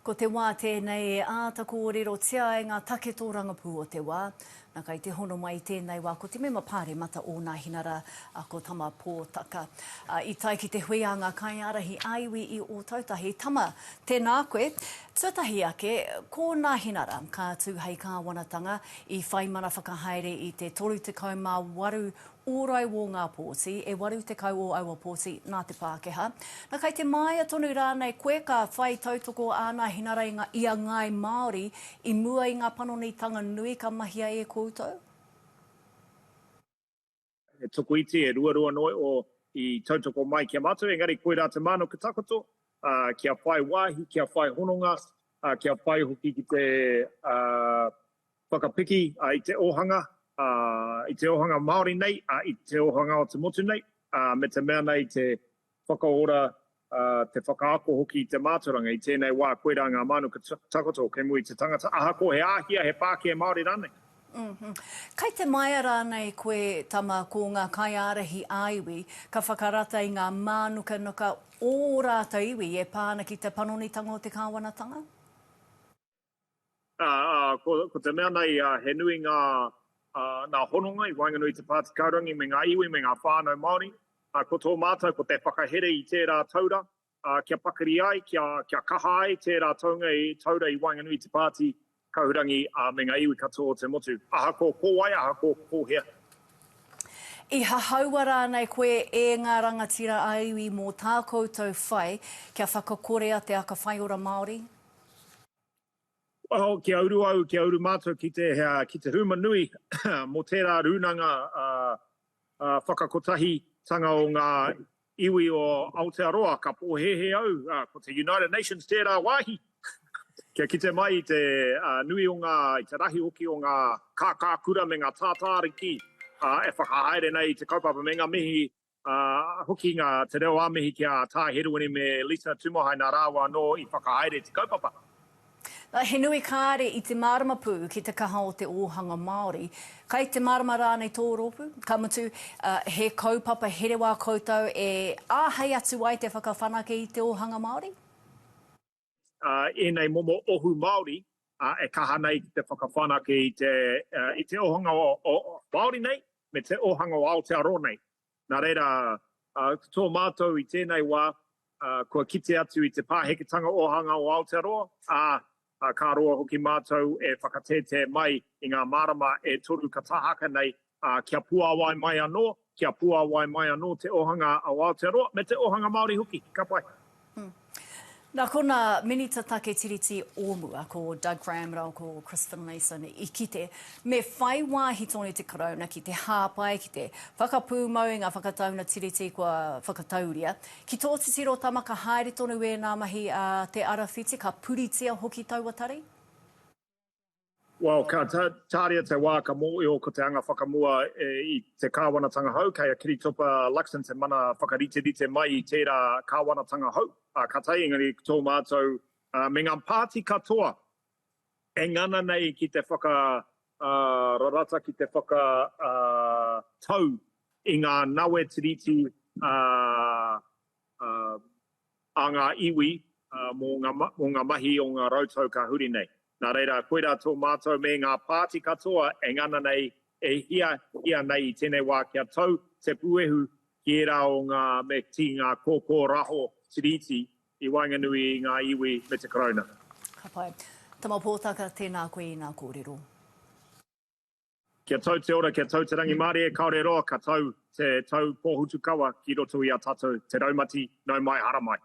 Ko te wā tēnei e ātaku o riro tia e ngā take tō rangapū o te wā. Nā kai te hono mai tēnei wā, ko te mema pāre mata o nā hinara ko Tama Pōtaka. I tai ki te hui a ngā kaiarahi a-iwi i o tautahi. Tama, tēnā koe. Tuatahi ake, ko nā hinara ka tū hei kāwanatanga i whai mana whakahaere i te 38 ōrai o ngā pōti, e 80 o aua pōti nā te Pākehā. Nā kai te maia tonu rānei koe ka whai tautoko a nā hinara i a ngai Māori i mua i ngā panonitanga nui ka mahia e koutou? E tuku iti e rua noi o i tautoko mai kia mātou, engari koe rā te mano ka takoto, kia whai wāhi, kia whai hononga, kia whai hoki ki te whakapiki i te ohanga, i te ohanga Māori nei, i te ohanga o te motu nei, me te mea nei te whakaora, te whakaako hoki i te māturanga i tēnei wā koe rā ngā manu ka takoto kei mui te tangata. Aha ko he āhia, he Pākehā Māori rānei. Kai te maia rānei koe, Tama, ko ngā kaiarahi a-iwi, ka whakarata i ngā mānuka o rātou iwi e pāna ki te panonitanga o te kāwanatanga? Ko te mea nei, he nui ngā hononga i wainganui te Pāti Kaurangi me ngā iwi, me ngā whānau Māori. Ko tō mātou, ko te whakahere i tērā taura, kia pakari ai, kia kaha ai tērā taunga i taura i wainganui te Pāti Kaurangi me ngā iwi katoa o te motu. Aha ko kōwai, aha ko kōhea. I hahaua rānei koe e ngā rangatira a-iwi mō tā koutou whai, kia whakakorea te aka whaiora Māori? Kia uru mātou ki te ruma nui mō tērā rūnanga whakakotahi tanga o ngā iwi o Aotearoa, ka pōhehe au, ko te United Nations tērā wāhi. Kia kite mai i te nui o i te rahi hoki o ngā kākākura me ngā tātāriki, e whakahaere nei i te kaupapa me ngā mihi hoki ngā te reo amihi kia tāheruini me Lisa Tumohai nā rāua no i whakahaere te kaupapa. He nui kāre i te marama pū ki te kaha o te ohanga Māori. Kai te marama rānei tō rōpū, ka mutu he kaupapa here wā koutou e āhei atu ai te whakawhanake i te ohanga Māori? E nei momo ohu Māori, e kaha nei te whakawhanake i te ohanga o Māori nei, me te ohanga o Aotearoa nei. Nā reira, tō mātou i tēnei wā, kua kite atu i te pāheketanga ohanga o Aotearoa, ka roa hoki mātou e whakatete mai i ngā marama e toru katahaka nei kia puawai mai anō, kia puawai mai anō te ohanga o Aotearoa me te ohanga Māori hoki. Ka pai. Nā kona minita take tiriti ōmua ko Doug Cramrell, ko Chris Finlayson i kite, me whai wāhi tōne te karauna ki te hāpai, ki te whakapū mau i ngā whakatauna tiriti kua whakatauria. Ki tō te tiro Tama ka haere tonu e nā mahi te arawhiti, ka puritia hoki tauatari? Well, ka tāria te wā ka mōio ko te anga whakamua i te kāwanatanga hau, kei a Kiritopa Luxon te mana whakarite mai i tērā kāwanatanga hau. Ka tai engari tō mātou me ngā pāti katoa e ngana nei ki te rarata ki te tau i ngā nawe tiriti a ngā iwi mō ngā mahi o ngā rautau ka huri nei. Nā reira, koe rā tō mātou me ngā pāti katoa e ngana nei e hia nei i tēnei wā kia tau te puehu ki e rā o me ngā kōkō raho tiriti i wainganui i ngā iwi me te karauna. Ka pai. Tama Pōtaka, tēnā koe i ngā kōrero. Kia tau te ora, kia tau te rangi Māori e kaore roa, ka tau te tau pōhutu kawa ki roto i a tātou te raumati, nau mai hara mai.